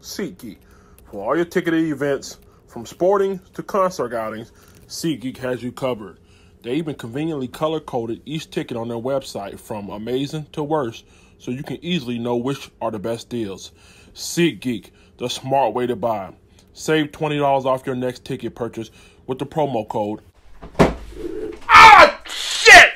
SeatGeek. For all your ticketed events, from sporting to concert outings, SeatGeek has you covered. They even conveniently color-coded each ticket on their website from amazing to worst, so you can easily know which are the best deals. SeatGeek, the smart way to buy. Save $20 off your next ticket purchase with the promo code. Ah, shit!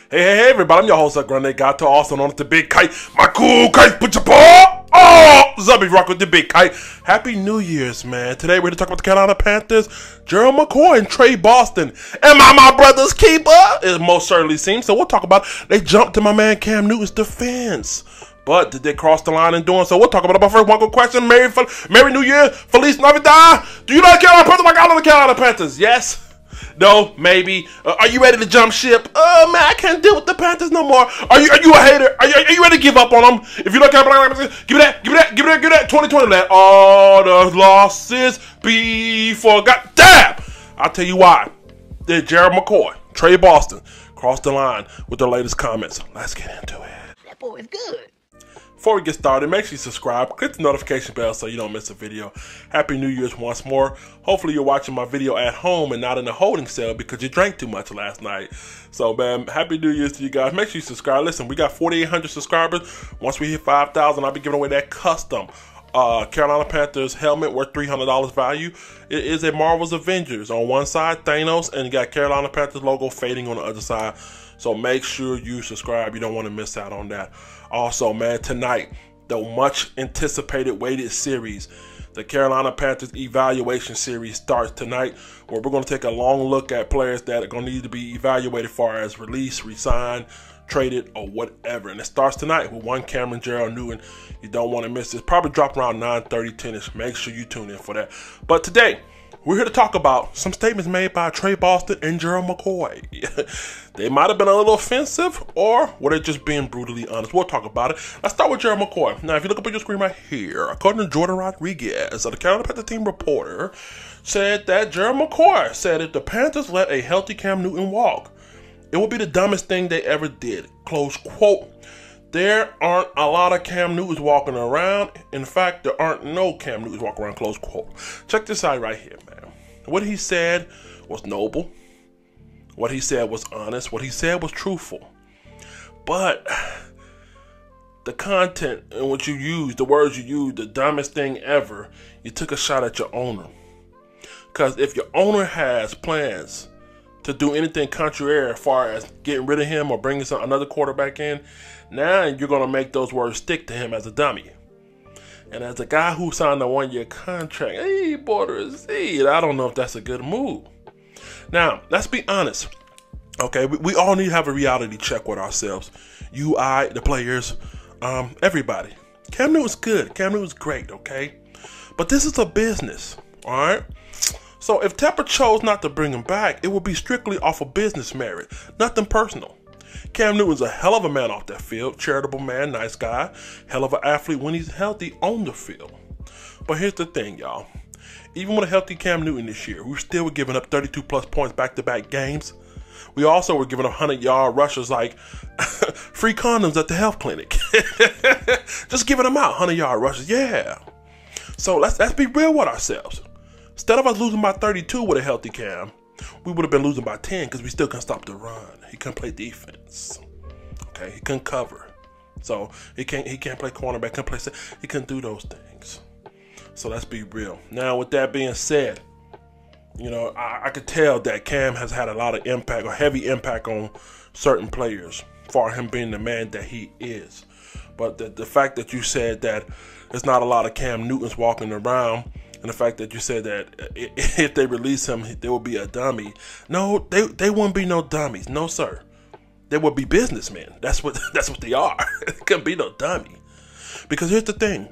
Hey, everybody, I'm your host, Grande Gato, also known as the Big Kite. My cool kite, put your paw! Oh, Zubby Rock with the Big Kite. Happy New Year's, man. Today, we're going to talk about the Carolina Panthers, Gerald McCoy Tre Boston. Am I my brother's keeper? It most certainly seems. So we'll talk about they jumped to my man Cam Newton's defense. But did they cross the line in doing so? We'll talk about it. But first, one good question. Merry New Year. Feliz Navidad. Do you like Carolina Panthers? Like I love the Carolina Panthers. Yes? No? Maybe? Are you ready to jump ship? Man, I can't deal with the Panthers no more. Are you a hater? Are you ready to give up on them? If you look at give me that. 2020, let all the losses be forgot. Damn! I'll tell you why. Did Gerald McCoy, Tre Boston, cross the line with their latest comments. Let's get into it. That boy is good. Before we get started, make sure you subscribe, click the notification bell so you don't miss a video. Happy New Year's once more. Hopefully you're watching my video at home and not in a holding cell because you drank too much last night. So, man, Happy New Year's to you guys. Make sure you subscribe. Listen, we got 4,800 subscribers. Once we hit 5,000, I'll be giving away that custom Carolina Panthers helmet worth $300 value. It is a Marvel's Avengers. On one side, Thanos, and you got Carolina Panthers logo fading on the other side. So make sure you subscribe. You don't want to miss out on that. Also, man, tonight, the much anticipated weighted series, the Carolina Panthers evaluation series, starts tonight, where we're going to take a long look at players that are going to need to be evaluated far as released, re-signed, traded, or whatever. And it starts tonight with one Cameron Gerald Newton. You don't want to miss this. Probably drop around 9:30, 10ish. Make sure you tune in for that. But today, we're here to talk about some statements made by Tre Boston and Gerald McCoy. They might have been a little offensive, or were they just being brutally honest? We'll talk about it. Let's start with Gerald McCoy. Now, if you look up on your screen right here, according to Jordan Rodriguez, the Carolina Panthers team reporter, said that Gerald McCoy said if the Panthers let a healthy Cam Newton walk, it would be the dumbest thing they ever did. Close quote. There aren't a lot of Cam Newtons walking around. In fact, there aren't no Cam Newtons walking around, close quote. Check this out right here, man. What he said was noble. What he said was honest. What he said was truthful. But the content and what you used, the words you used, the dumbest thing ever, you took a shot at your owner. Because if your owner has plans to do anything contrary as far as getting rid of him or bringing another quarterback in, now you're going to make those words stick to him as a dummy. And as a guy who signed a 1-year contract, hey, border seed, I don't know if that's a good move. Now, let's be honest. Okay, we all need to have a reality check with ourselves. You, I, the players, everybody. Cam Newton's good. Cam Newton's great, okay? But this is a business, all right? So if Tepper chose not to bring him back, it would be strictly off of business merit, nothing personal. Cam Newton's a hell of a man off that field, charitable man, nice guy, hell of an athlete when he's healthy on the field. But here's the thing, y'all. Even with a healthy Cam Newton this year, we still were giving up 32-plus points back-to-back games. We also were giving up 100-yard rushers like free condoms at the health clinic. Just giving them out, 100-yard rushers, yeah. So let's be real with ourselves. Instead of us losing by 32 with a healthy Cam, we would have been losing by 10 because we still couldn't stop the run. He couldn't play defense. Okay, he couldn't cover. So he can't play cornerback, he couldn't do those things. So let's be real. Now, with that being said, you know, I could tell that Cam has had a lot of impact or heavy impact on certain players for him being the man that he is. But the fact that you said that there's not a lot of Cam Newtons walking around, and the fact that you said that if they release him, there will be a dummy. No, they wouldn't be no dummies. No, sir. They would be businessmen. That's what they are. It couldn't be no dummy. Because here's the thing.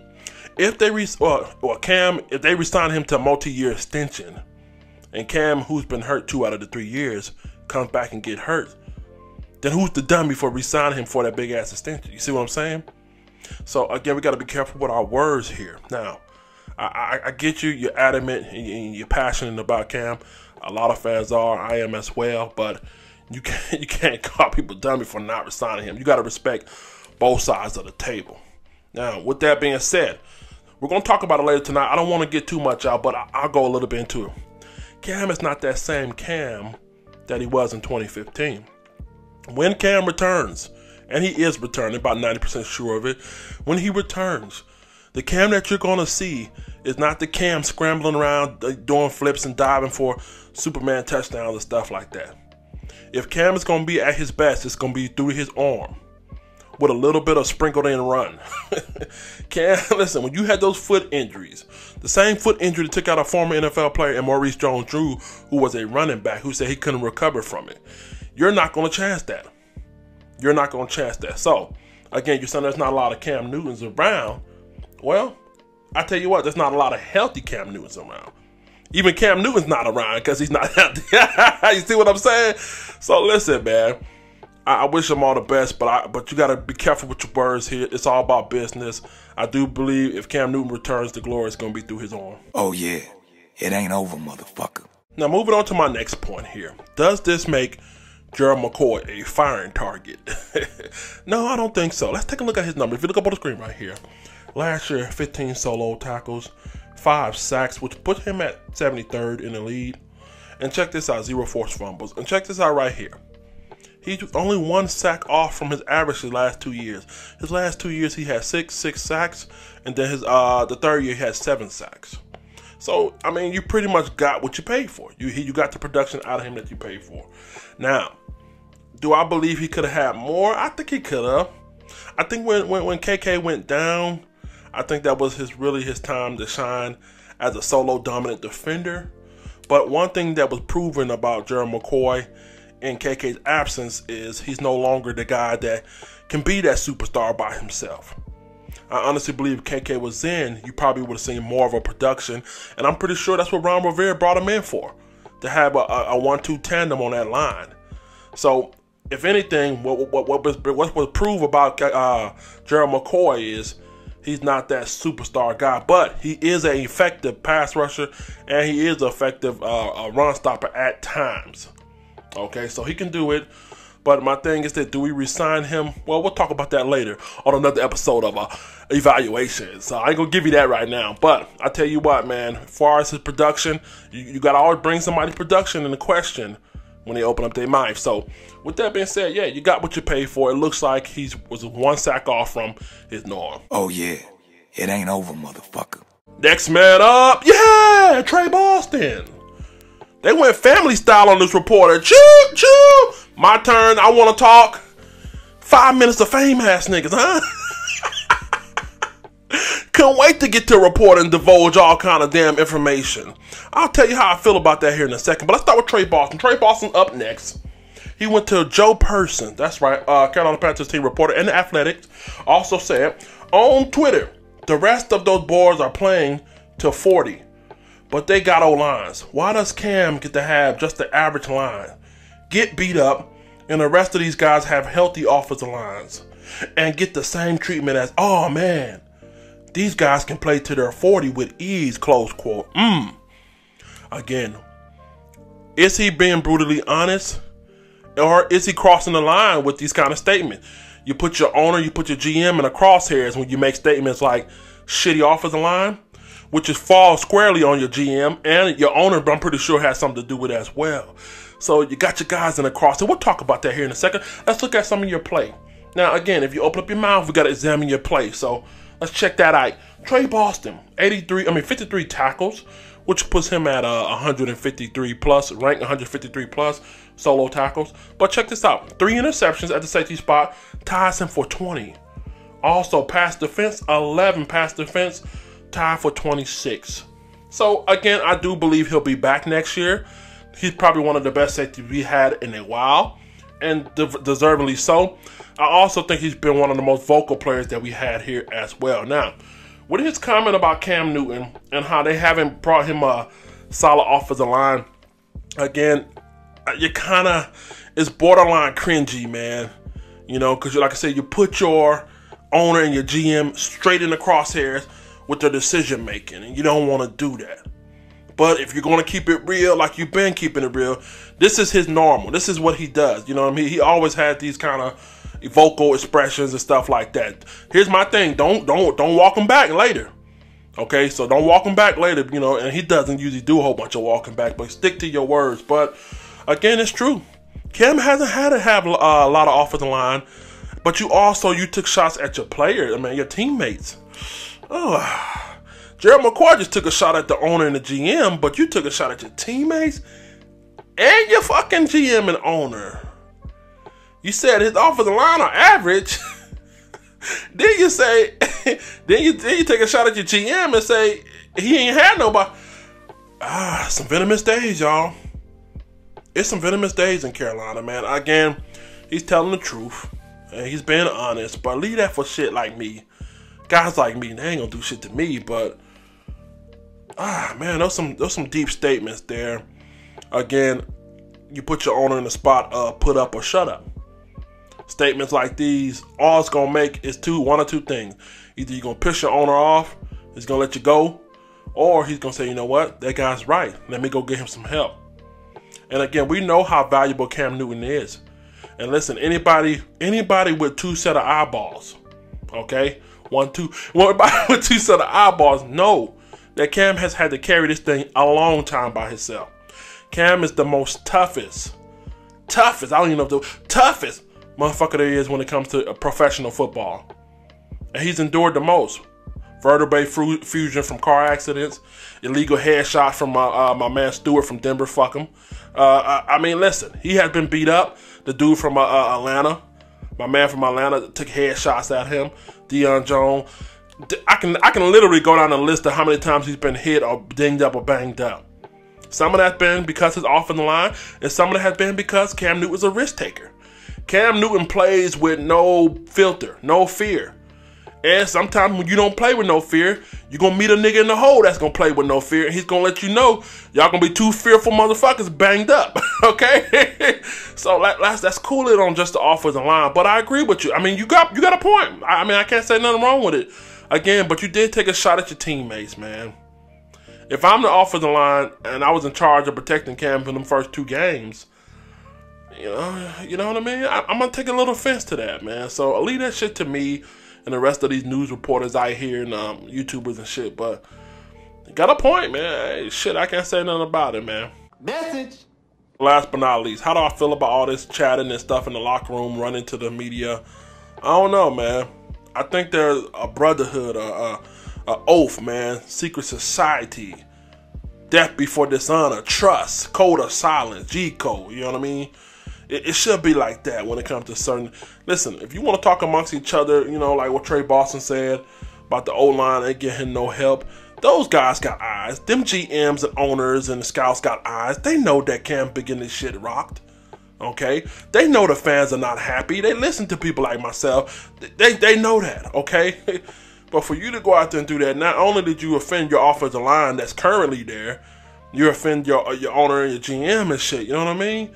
If they if they resign him to a multi-year extension, and Cam, who's been hurt 2 out of the 3 years, comes back and get hurt, then who's the dummy for resigning him for that big ass extension? You see what I'm saying? So again, we got to be careful with our words here. Now, I get you. You're adamant and you're passionate about Cam. A lot of fans are. I am as well. But you can't call people dummy for not resigning him. You got to respect both sides of the table. Now, with that being said, we're going to talk about it later tonight. I don't want to get too much out, but I'll go a little bit into it. Cam is not that same Cam that he was in 2015. When Cam returns, and he is returning, about 90% sure of it, when he returns, the Cam that you're going to see is not the Cam scrambling around, doing flips and diving for Superman touchdowns and stuff like that. If Cam is going to be at his best, it's going to be through his arm with a little bit of sprinkled in run. Cam, listen, when you had those foot injuries, the same foot injury that took out a former NFL player and Maurice Jones-Drew, who was a running back, who said he couldn't recover from it, you're not going to chance that. You're not going to chance that. So, again, you're saying there's not a lot of Cam Newtons around. Well, I tell you what, there's not a lot of healthy Cam Newtons around. Even Cam Newton's not around because he's not healthy. You see what I'm saying? So listen, man. I wish him all the best, but you got to be careful with your words here. It's all about business. I do believe if Cam Newton returns to glory, it's going to be through his arm. Oh, yeah. It ain't over, motherfucker. Now, moving on to my next point here. Does this make Gerald McCoy a firing target? No, I don't think so. Let's take a look at his numbers. If you look up on the screen right here. Last year, 15 solo tackles, 5 sacks, which put him at 73rd in the league. And check this out, 0 forced fumbles. And check this out right here. He's only 1 sack off from his average his last 2 years. His last 2 years, he had 6 sacks. And then the third year, he had 7 sacks. So, I mean, you pretty much got what you paid for. You got the production out of him that you paid for. Now, do I believe he could have had more? I think he could have. I think when KK went down, I think that was really his time to shine as a solo dominant defender. But one thing that was proven about Gerald McCoy in KK's absence is he's no longer the guy that can be that superstar by himself. I honestly believe if KK was in, you probably would have seen more of a production. And I'm pretty sure that's what Ron Rivera brought him in for, to have a 1-2 tandem on that line. So, if anything, what was proved about Gerald McCoy is he's not that superstar guy, but he is an effective pass rusher, and he is an effective run stopper at times. Okay, so he can do it. But my thing is that, do we resign him? Well, we'll talk about that later on another episode of evaluation. So I ain't gonna give you that right now. But I tell you what, man, as far as his production, you gotta always bring somebody's production into question when they open up their mouth. So with that being said, yeah, you got what you paid for. It looks like he was 1 sack off from his norm. Oh, yeah. It ain't over, motherfucker. Next man up, yeah, Tre Boston. They went family style on this reporter. Choo, choo. My turn. I want to talk. 5 minutes of fame ass niggas, huh? Couldn't wait to get to a report and divulge all kind of damn information. I'll tell you how I feel about that here in a second. But let's start with Tre Boston. Tre Boston up next. He went to Joe Person. That's right. Carolina Panthers team reporter and The Athletic also said on Twitter, the rest of those boys are playing to 40. But they got O-lines. Why does Cam get to have just the average line, get beat up, and the rest of these guys have healthy offensive lines and get the same treatment as, oh man, these guys can play to their 40 with ease, close quote. Again, is he being brutally honest, or is he crossing the line with these kind of statements? You put your owner, you put your GM in the crosshairs when you make statements like shitty offensive line, which is fall squarely on your GM and your owner, but I'm pretty sure has something to do with it as well. So you got your guys in the crosshair. We'll talk about that here in a second. Let's look at some of your play. Now, again, if you open up your mouth, we got to examine your play. So let's check that out. Tre Boston, 53 tackles, which puts him at 153 plus, ranked 153 plus solo tackles. But check this out. 3 interceptions at the safety spot ties him for 20. Also, pass defense, 11 pass defense, tied for 26. So, again, I do believe he'll be back next year. He's probably one of the best safeties we had in a while, and deservedly so. I also think he's been one of the most vocal players that we had here as well. Now, with his comment about Cam Newton and how they haven't brought him a solid offensive line, again, you kind of, it's borderline cringy, man. You know, because like I said, you put your owner and your GM straight in the crosshairs with their decision making, and you don't want to do that. But if you're going to keep it real, like you've been keeping it real, this is his normal. This is what he does. You know what I mean? He always had these kind of vocal expressions and stuff like that. Here's my thing: don't walk him back later. Okay, so don't walk him back later. You know, and he doesn't usually do a whole bunch of walking back, but stick to your words. But again, it's true. Cam hasn't had to have a lot of offensive line, but you took shots at your players. I mean, your teammates. Gerald McCoy just took a shot at the owner and the GM, but you took a shot at your teammates and your fucking GM and owner. You said his offensive line are average. Then you say, then you take a shot at your GM and say he ain't had nobody. Some venomous days, y'all. It's some venomous days in Carolina, man. Again, he's telling the truth and he's being honest, but leave that for shit like me. Guys like me, they ain't gonna do shit to me, but man, those some deep statements there. Again, you put your owner in the spot of put up or shut up. Statements like these, all it's gonna make is one or two things. Either you're gonna piss your owner off, he's gonna let you go, or he's gonna say, you know what, that guy's right. Let me go get him some help. And again, we know how valuable Cam Newton is. And listen, anybody with two set of eyeballs, okay? Anybody with two set of eyeballs know that Cam has had to carry this thing a long time by himself. Cam is the most toughest, I don't even know the toughest motherfucker there is when it comes to professional football. And he's endured the most. Vertebrae fusion from car accidents, illegal headshot from my man Stewart from Denver, fuck him. I mean, listen, he has been beat up. The dude from Atlanta, my man from Atlanta, took headshots at him. Deion Jones. I can literally go down the list of how many times he's been hit or dinged up or banged up. Some of that's been because his offensive line, and some of that has been because Cam Newton was a risk taker. Cam Newton plays with no filter, no fear. And sometimes when you don't play with no fear, you're going to meet a nigga in the hole that's going to play with no fear. And he's going to let you know y'all going to be two fearful motherfuckers banged up. Okay? So that's cool it on just the offensive line. But I agree with you. I mean, you got a point. I mean, I can't say nothing wrong with it. Again, but you did take a shot at your teammates, man. If I'm the offensive line and I was in charge of protecting Cam for them first two games, you know what I mean? I'm going to take a little offense to that, man. So leave that shit to me and the rest of these news reporters out here and YouTubers and shit. But you got a point, man. Hey, shit, I can't say nothing about it, man. Message. Last but not least, how do I feel about all this chatting and stuff in the locker room, running to the media? I don't know, man. I think there's a brotherhood, a oath, man. Secret society. Death before dishonor. Trust. Code of silence. G code. You know what I mean? It should be like that when it comes to certain... Listen, if you want to talk amongst each other, you know, like what Trey Boston said about the O-line, they get him no help. Those guys got eyes. Them GMs and owners and the scouts got eyes. They know that Cam been getting this shit rocked. Okay? They know the fans are not happy. They listen to people like myself. They know that, okay? But for you to go out there and do that, not only did you offend your offensive line that's currently there, you offend your owner and your GM and shit, you know what I mean?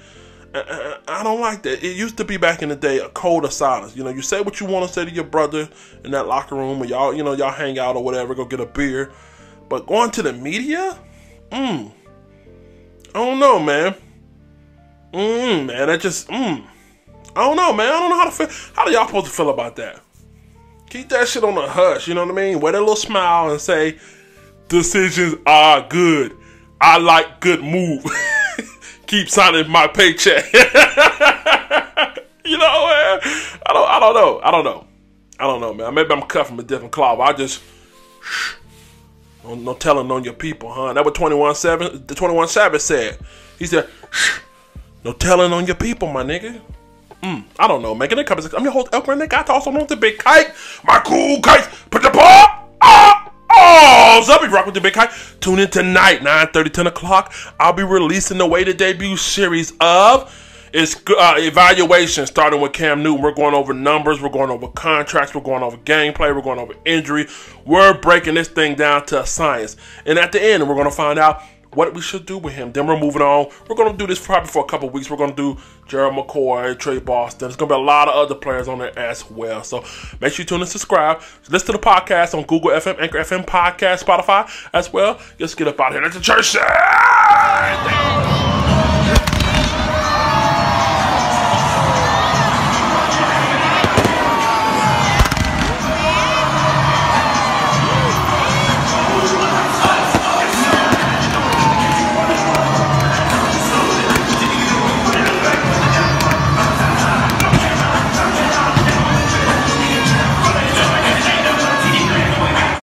I don't like that. It used to be back in the day a code of silence. You know, you say what you want to say to your brother in that locker room, or y'all hang out or whatever, go get a beer. But going to the media, I don't know, man. Man, that just, I don't know, man. I don't know how to feel. How do y'all supposed to feel about that? Keep that shit on the hush. You know what I mean? Wear that little smile and say, decisions are good. I like good move. Keep signing my paycheck. You know, man. I don't know, man. Maybe I'm cut from a different cloth. I just no telling on your people, huh? That what 21 Savage said. He said, no telling on your people, my nigga. I don't know, man. I'm your host, Elkman. Nigga, I also know the big kite. My cool kite. Put the ball. I'll be rocking with the big kite. Tune in tonight, 9:30, 10 o'clock. I'll be releasing the way to debut series of evaluation, starting with Cam Newton. We're going over numbers. We're going over contracts. We're going over gameplay. We're going over injury. We're breaking this thing down to a science. And at the end, we're going to find out what we should do with him. Then we're moving on. We're going to do this probably for a couple weeks. We're going to do Gerald McCoy Tre Boston. There's going to be a lot of other players on there as well. So make sure you tune and subscribe. Listen to the podcast on Google FM, Anchor FM, Podcast, Spotify as well. Let's get up out here. Let the church say.